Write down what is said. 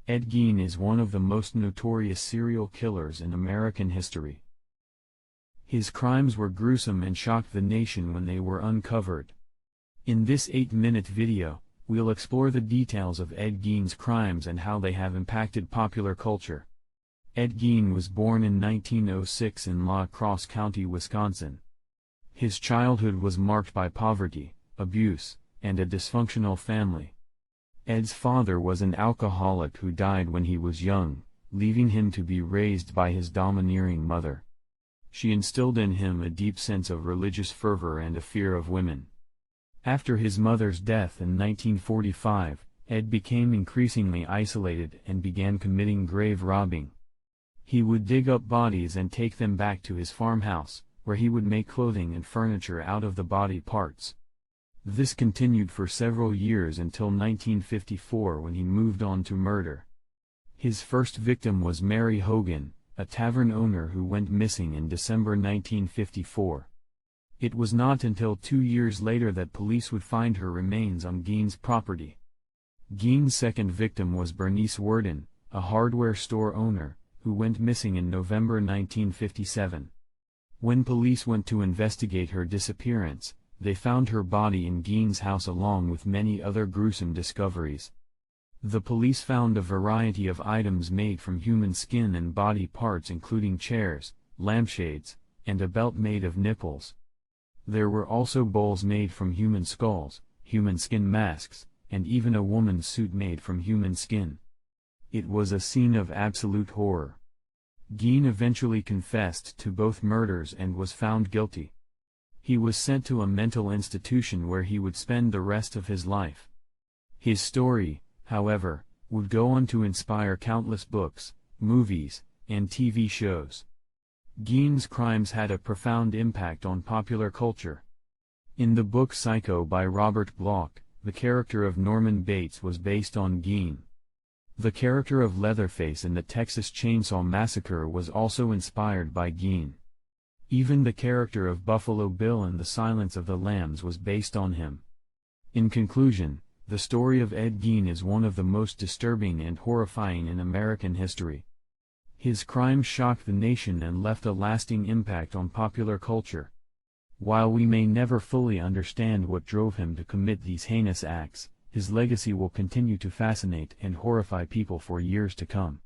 Ed Gein is one of the most notorious serial killers in American history. His crimes were gruesome and shocked the nation when they were uncovered. In this 8-minute video, we'll explore the details of Ed Gein's crimes and how they have impacted popular culture. Ed Gein was born in 1906 in La Crosse County, Wisconsin. His childhood was marked by poverty, abuse, and a dysfunctional family. Ed's father was an alcoholic who died when he was young, leaving him to be raised by his domineering mother. She instilled in him a deep sense of religious fervor and a fear of women. After his mother's death in 1945, Ed became increasingly isolated and began committing grave robbing. He would dig up bodies and take them back to his farmhouse, where he would make clothing and furniture out of the body parts. This continued for several years until 1954, when he moved on to murder. His first victim was Mary Hogan, a tavern owner who went missing in December 1954. It was not until 2 years later that police would find her remains on Gein's property. Gein's second victim was Bernice Worden, a hardware store owner, who went missing in November 1957. When police went to investigate her disappearance, they found her body in Gein's house along with many other gruesome discoveries. The police found a variety of items made from human skin and body parts, including chairs, lampshades, and a belt made of nipples. There were also bowls made from human skulls, human skin masks, and even a woman's suit made from human skin. It was a scene of absolute horror. Gein eventually confessed to both murders and was found guilty. He was sent to a mental institution where he would spend the rest of his life. His story, however, would go on to inspire countless books, movies, and TV shows. Gein's crimes had a profound impact on popular culture. In the book Psycho by Robert Bloch, the character of Norman Bates was based on Gein. The character of Leatherface in the Texas Chainsaw Massacre was also inspired by Gein. Even the character of Buffalo Bill in The Silence of the Lambs was based on him. In conclusion, the story of Ed Gein is one of the most disturbing and horrifying in American history. His crimes shocked the nation and left a lasting impact on popular culture. While we may never fully understand what drove him to commit these heinous acts, his legacy will continue to fascinate and horrify people for years to come.